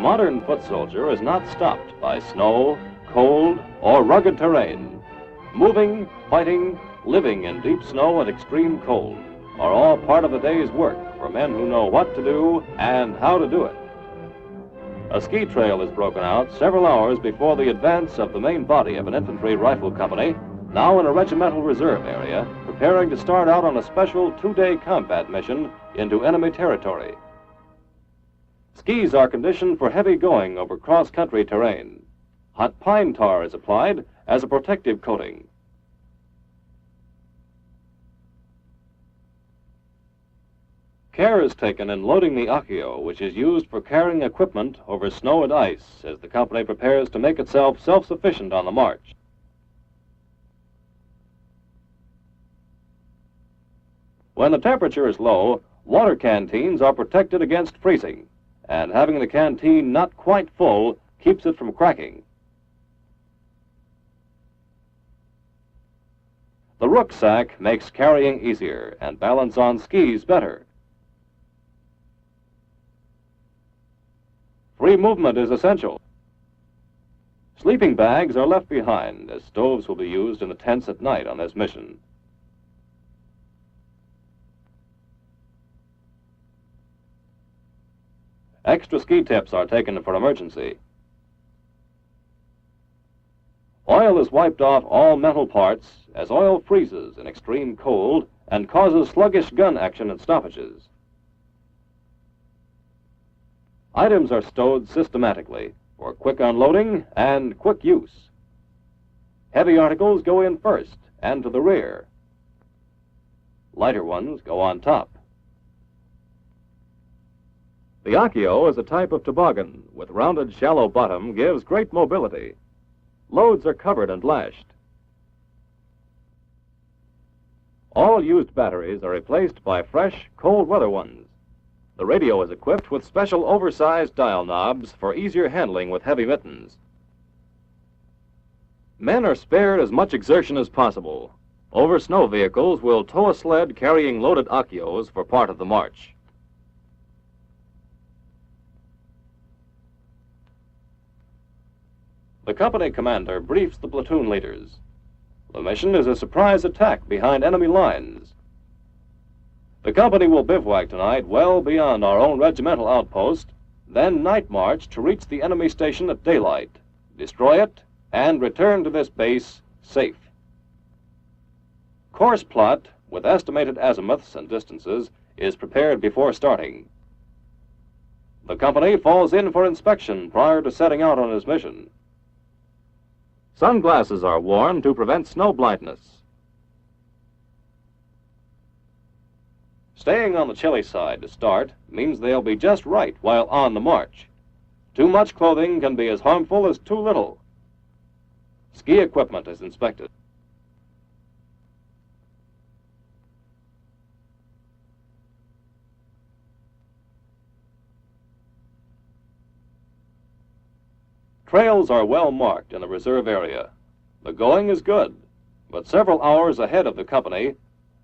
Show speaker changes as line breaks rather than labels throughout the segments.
modern foot soldier is not stopped by snow, cold, or rugged terrain. Moving, fighting, living in deep snow and extreme cold are all part of the day's work for men who know what to do and how to do it. A ski trail is broken out several hours before the advance of the main body of an infantry rifle company, now in a regimental reserve area, preparing to start out on a special 2-day combat mission into enemy territory. Skis are conditioned for heavy going over cross-country terrain. Hot pine tar is applied as a protective coating. Care is taken in loading the Accio, which is used for carrying equipment over snow and ice as the company prepares to make itself self-sufficient on the march. When the temperature is low, water canteens are protected against freezing, and having the canteen not quite full keeps it from cracking. The rucksack makes carrying easier and balance on skis better. Free movement is essential. Sleeping bags are left behind, as stoves will be used in the tents at night on this mission. Extra ski tips are taken for emergency. Oil is wiped off all metal parts as oil freezes in extreme cold and causes sluggish gun action at stoppages. Items are stowed systematically for quick unloading and quick use. Heavy articles go in first and to the rear. Lighter ones go on top. The Accio is a type of toboggan with rounded shallow bottom gives great mobility. Loads are covered and lashed. All used batteries are replaced by fresh, cold weather ones. The radio is equipped with special oversized dial knobs for easier handling with heavy mittens. Men are spared as much exertion as possible. Over snow vehicles will tow a sled carrying loaded Accios for part of the march. The company commander briefs the platoon leaders. The mission is a surprise attack behind enemy lines. The company will bivouac tonight well beyond our own regimental outpost, then night march to reach the enemy station at daylight, destroy it, and return to this base safe. Course plot, with estimated azimuths and distances, is prepared before starting. The company falls in for inspection prior to setting out on its mission. Sunglasses are worn to prevent snow blindness. Staying on the chilly side to start means they'll be just right while on the march. Too much clothing can be as harmful as too little. Ski equipment is inspected. Trails are well marked in the reserve area. The going is good, but several hours ahead of the company,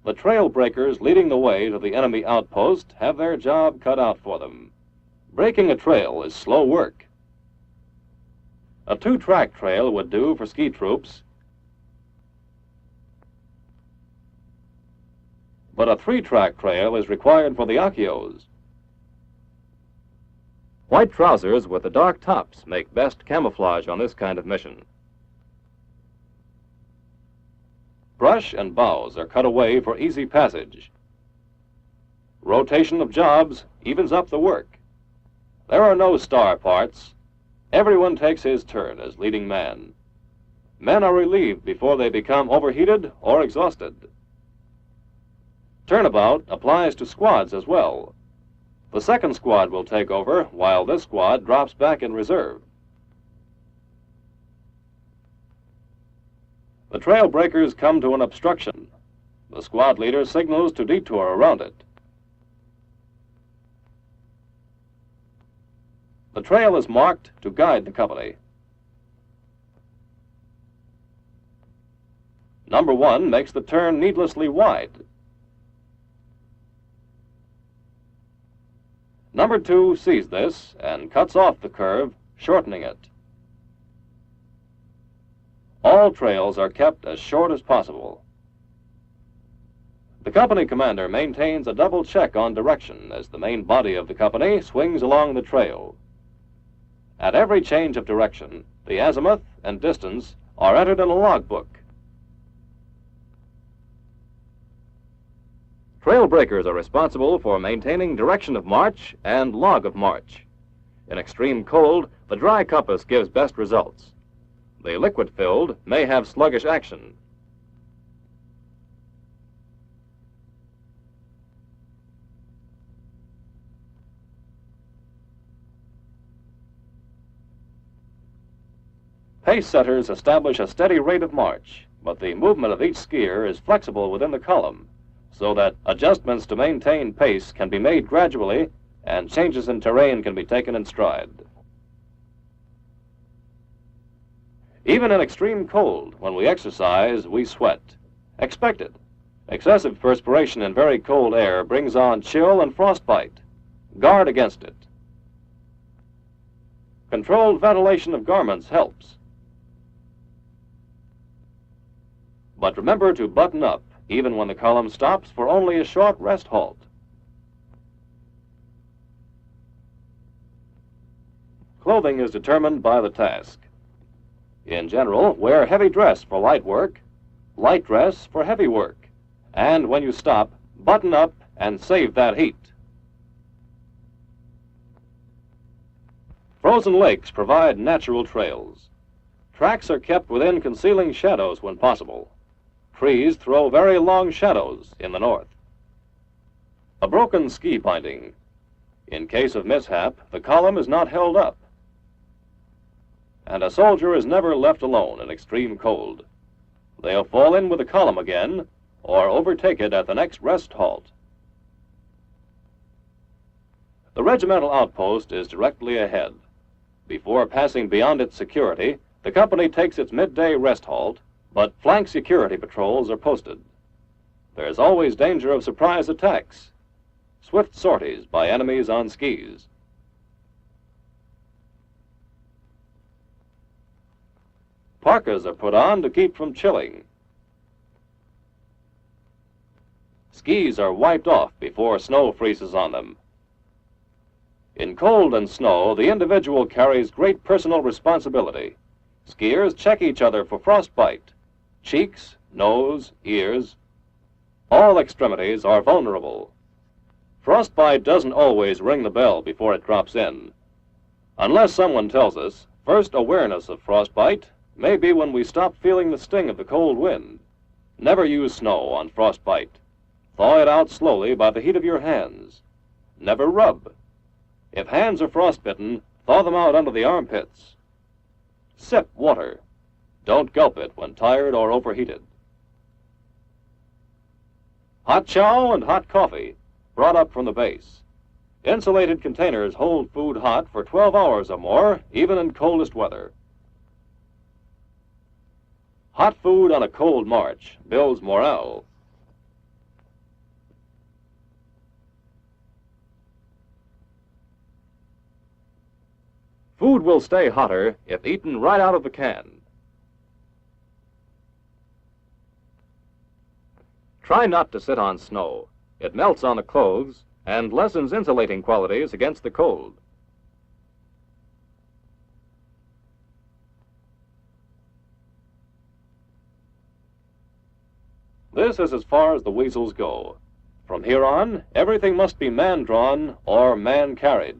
the trail breakers leading the way to the enemy outpost have their job cut out for them. Breaking a trail is slow work. A 2-track trail would do for ski troops, but a 3-track trail is required for the Accios. White trousers with the dark tops make best camouflage on this kind of mission. Brush and boughs are cut away for easy passage. Rotation of jobs evens up the work. There are no star parts. Everyone takes his turn as leading man. Men are relieved before they become overheated or exhausted. Turnabout applies to squads as well. The second squad will take over while this squad drops back in reserve. The trail breakers come to an obstruction. The squad leader signals to detour around it. The trail is marked to guide the company. Number 1 makes the turn needlessly wide. Number 2 sees this and cuts off the curve, shortening it. All trails are kept as short as possible. The company commander maintains a double check on direction as the main body of the company swings along the trail. At every change of direction, the azimuth and distance are entered in a logbook. Trail breakers are responsible for maintaining direction of march and log of march. In extreme cold, the dry compass gives best results. The liquid-filled may have sluggish action. Pace setters establish a steady rate of march, but the movement of each skier is flexible within the column, so that adjustments to maintain pace can be made gradually and changes in terrain can be taken in stride. Even in extreme cold, when we exercise, we sweat. Expect it. Excessive perspiration in very cold air brings on chill and frostbite. Guard against it. Controlled ventilation of garments helps. But remember to button up, even when the column stops for only a short rest halt. Clothing is determined by the task. In general, wear heavy dress for light work, light dress for heavy work, and when you stop, button up and save that heat. Frozen lakes provide natural trails. Tracks are kept within concealing shadows when possible. Trees throw very long shadows in the north. A broken ski binding. In case of mishap, the column is not held up. And a soldier is never left alone in extreme cold. They'll fall in with the column again or overtake it at the next rest halt. The regimental outpost is directly ahead. Before passing beyond its security, the company takes its midday rest halt, but flank security patrols are posted. There's always danger of surprise attacks, swift sorties by enemies on skis. Parkas are put on to keep from chilling. Skis are wiped off before snow freezes on them. In cold and snow, the individual carries great personal responsibility. Skiers check each other for frostbite. Cheeks, nose, ears, all extremities are vulnerable. Frostbite doesn't always ring the bell before it drops in. Unless someone tells us, first awareness of frostbite may be when we stop feeling the sting of the cold wind. Never use snow on frostbite. Thaw it out slowly by the heat of your hands. Never rub. If hands are frostbitten, thaw them out under the armpits. Sip water. Don't gulp it when tired or overheated. Hot chow and hot coffee, brought up from the base. Insulated containers hold food hot for 12 hours or more, even in coldest weather. Hot food on a cold march builds morale. Food will stay hotter if eaten right out of the can. Try not to sit on snow. It melts on the clothes and lessens insulating qualities against the cold. This is as far as the weasels go. From here on, everything must be man-drawn or man-carried.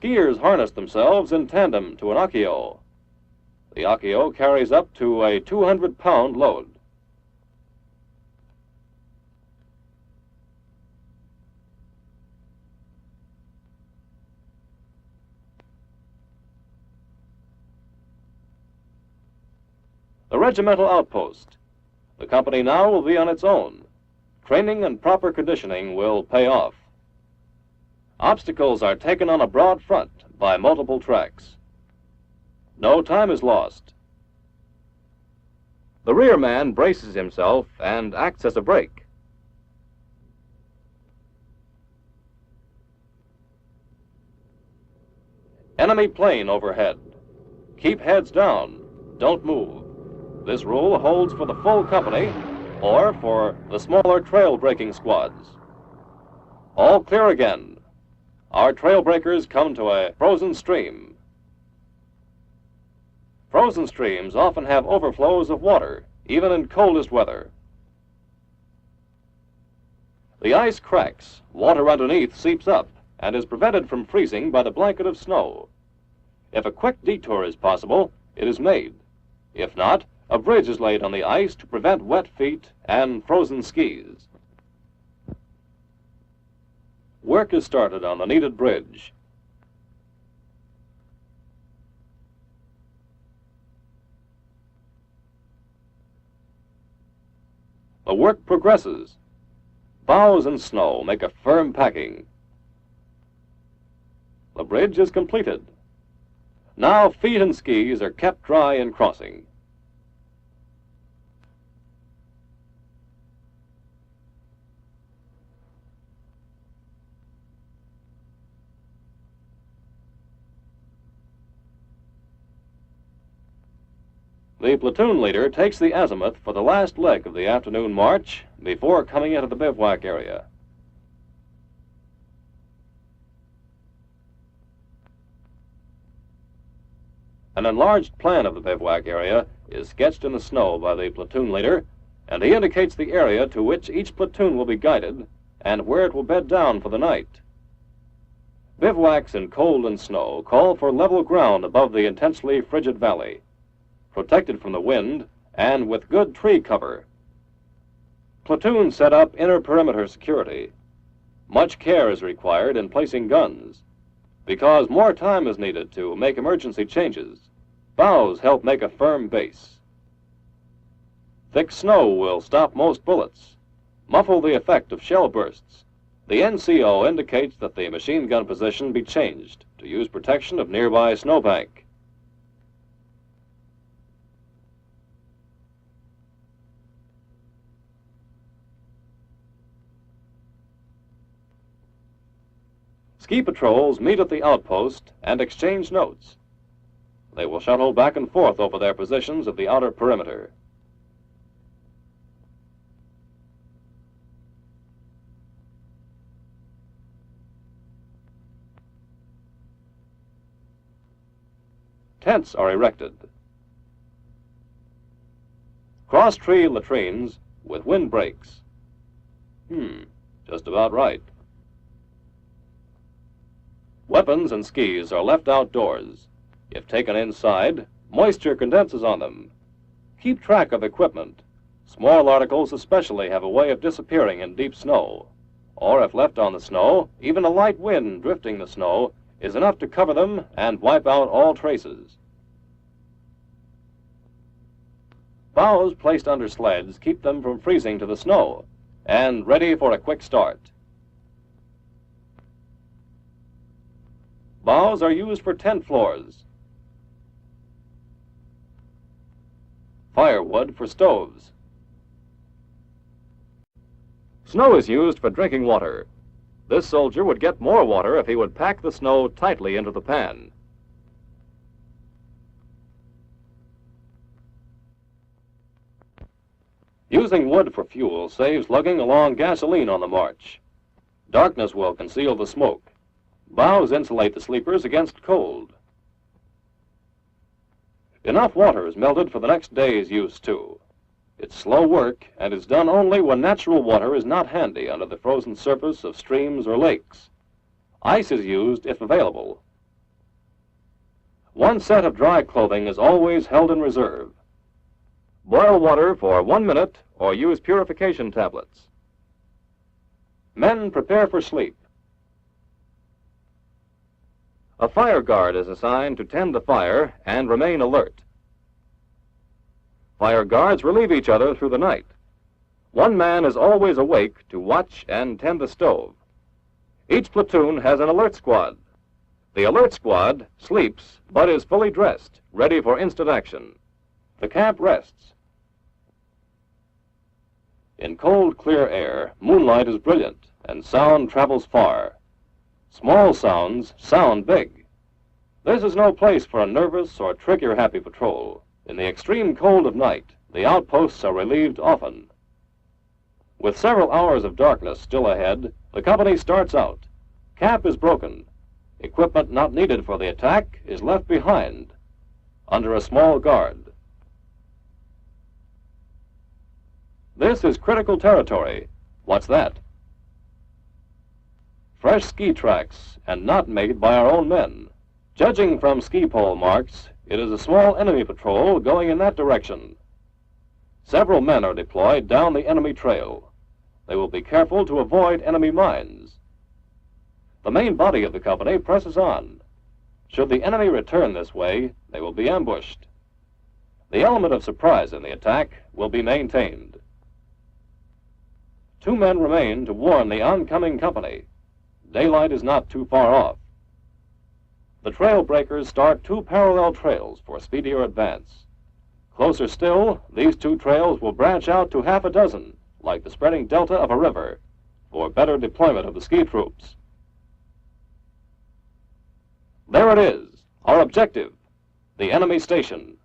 Skiers harness themselves in tandem to an akio. The akio carries up to a 200-pound load. The regimental outpost. The company now will be on its own. Training and proper conditioning will pay off. Obstacles are taken on a broad front by multiple tracks. No time is lost. The rear man braces himself and acts as a brake. Enemy plane overhead. Keep heads down. Don't move. This rule holds for the full company or for the smaller trail braking squads. All clear again. Our trail breakers come to a frozen stream. Frozen streams often have overflows of water, even in coldest weather. The ice cracks, water underneath seeps up, and is prevented from freezing by the blanket of snow. If a quick detour is possible, it is made. If not, a bridge is laid on the ice to prevent wet feet and frozen skis. Work is started on the needed bridge. The work progresses. Boughs and snow make a firm packing. The bridge is completed. Now feet and skis are kept dry in crossing. The platoon leader takes the azimuth for the last leg of the afternoon march before coming into the bivouac area. An enlarged plan of the bivouac area is sketched in the snow by the platoon leader, and he indicates the area to which each platoon will be guided and where it will bed down for the night. Bivouacs in cold and snow call for level ground above the intensely frigid valley, protected from the wind and with good tree cover. Platoons set up inner perimeter security. Much care is required in placing guns. Because more time is needed to make emergency changes, boughs help make a firm base. Thick snow will stop most bullets, muffle the effect of shell bursts. The NCO indicates that the machine gun position be changed to use protection of nearby snowbank. Ski patrols meet at the outpost and exchange notes. They will shuttle back and forth over their positions at the outer perimeter. Tents are erected. Cross-tree latrines with windbreaks. Just about right. Weapons and skis are left outdoors. If taken inside, moisture condenses on them. Keep track of equipment. Small articles especially have a way of disappearing in deep snow. Or if left on the snow, even a light wind drifting the snow is enough to cover them and wipe out all traces. Boughs placed under sleds keep them from freezing to the snow and ready for a quick start. Boughs are used for tent floors. Firewood for stoves. Snow is used for drinking water. This soldier would get more water if he would pack the snow tightly into the pan. Using wood for fuel saves lugging along gasoline on the march. Darkness will conceal the smoke. Boughs insulate the sleepers against cold. Enough water is melted for the next day's use, too. It's slow work and is done only when natural water is not handy under the frozen surface of streams or lakes. Ice is used if available. One set of dry clothing is always held in reserve. Boil water for 1 minute or use purification tablets. Men prepare for sleep. A fire guard is assigned to tend the fire and remain alert. Fire guards relieve each other through the night. One man is always awake to watch and tend the stove. Each platoon has an alert squad. The alert squad sleeps but is fully dressed, ready for instant action. The camp rests. In cold, clear air, moonlight is brilliant and sound travels far. Small sounds sound big. This is no place for a nervous or trigger-happy patrol. In the extreme cold of night, the outposts are relieved often. With several hours of darkness still ahead, the company starts out. Camp is broken. Equipment not needed for the attack is left behind, under a small guard. This is critical territory. What's that? Fresh ski tracks, and not made by our own men. Judging from ski pole marks, it is a small enemy patrol going in that direction. Several men are deployed down the enemy trail. They will be careful to avoid enemy mines. The main body of the company presses on. Should the enemy return this way, they will be ambushed. The element of surprise in the attack will be maintained. 2 men remain to warn the oncoming company. Daylight is not too far off. The trail breakers start 2 parallel trails for speedier advance. Closer still, these 2 trails will branch out to half a dozen, like the spreading delta of a river, for better deployment of the ski troops. There it is, our objective, the enemy station.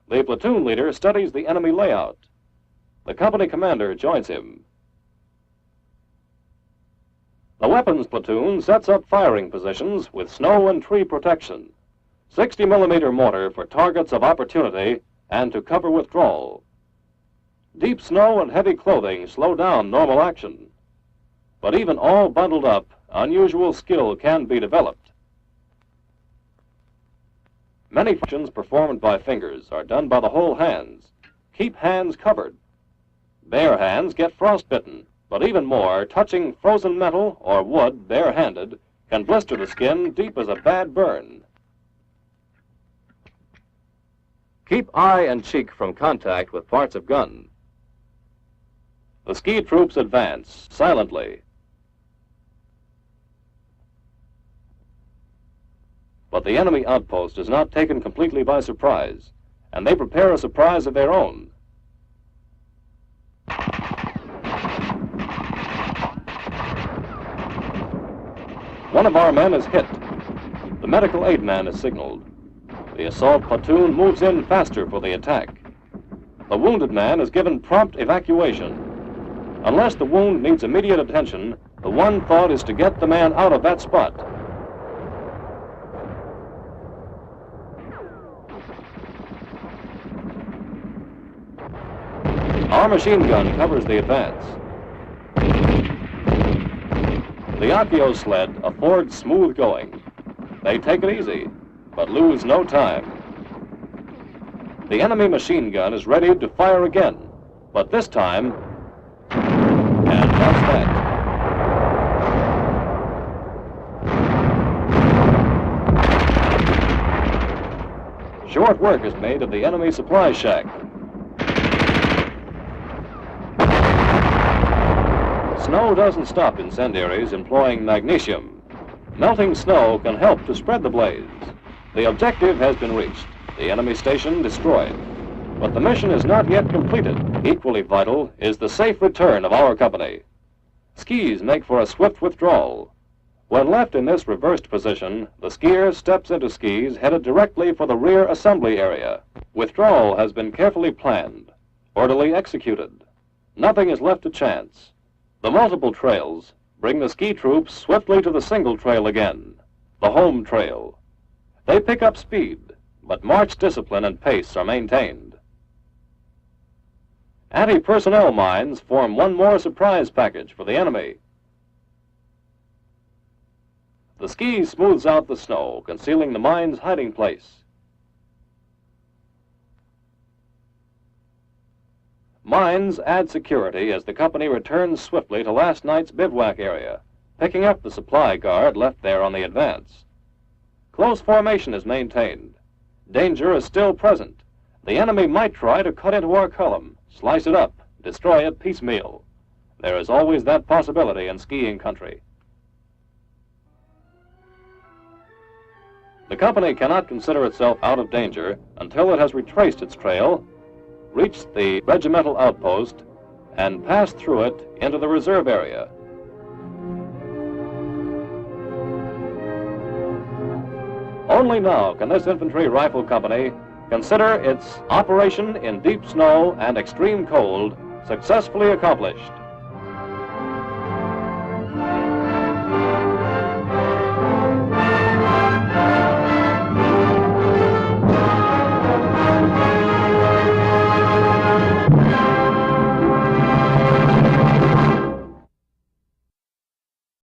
The platoon leader studies the enemy layout. The company commander joins him. The weapons platoon sets up firing positions with snow and tree protection. 60mm mortar for targets of opportunity and to cover withdrawal. Deep snow and heavy clothing slow down normal action. But even all bundled up, unusual skill can be developed. Many functions performed by fingers are done by the whole hands. Keep hands covered. Bare hands get frostbitten, but even more, touching frozen metal or wood bare-handed can blister the skin deep as a bad burn. Keep eye and cheek from contact with parts of gun. The ski troops advance silently. But the enemy outpost is not taken completely by surprise, and they prepare a surprise of their own. One of our men is hit. The medical aid man is signaled. The assault platoon moves in faster for the attack. The wounded man is given prompt evacuation. Unless the wound needs immediate attention, the one thought is to get the man out of that spot. Our machine gun covers the advance. The Akio sled affords smooth going. They take it easy, but lose no time. The enemy machine gun is ready to fire again, but this time, and that's that. Short work is made of the enemy supply shack. Snow doesn't stop incendiaries employing magnesium. Melting snow can help to spread the blaze. The objective has been reached, the enemy station destroyed. But the mission is not yet completed. Equally vital is the safe return of our company. Skis make for a swift withdrawal. When left in this reversed position, the skier steps into skis headed directly for the rear assembly area. Withdrawal has been carefully planned, orderly executed. Nothing is left to chance. The multiple trails bring the ski troops swiftly to the single trail again, the home trail. They pick up speed, but march discipline and pace are maintained. Anti-personnel mines form one more surprise package for the enemy. The ski smooths out the snow, concealing the mine's hiding place. Mines add security as the company returns swiftly to last night's bivouac area, picking up the supply guard left there on the advance. Close formation is maintained. Danger is still present. The enemy might try to cut into our column, slice it up, destroy it piecemeal. There is always that possibility in skiing country. The company cannot consider itself out of danger until it has retraced its trail, reached the regimental outpost, and passed through it into the reserve area. Only now can this infantry rifle company consider its operation in deep snow and extreme cold successfully accomplished.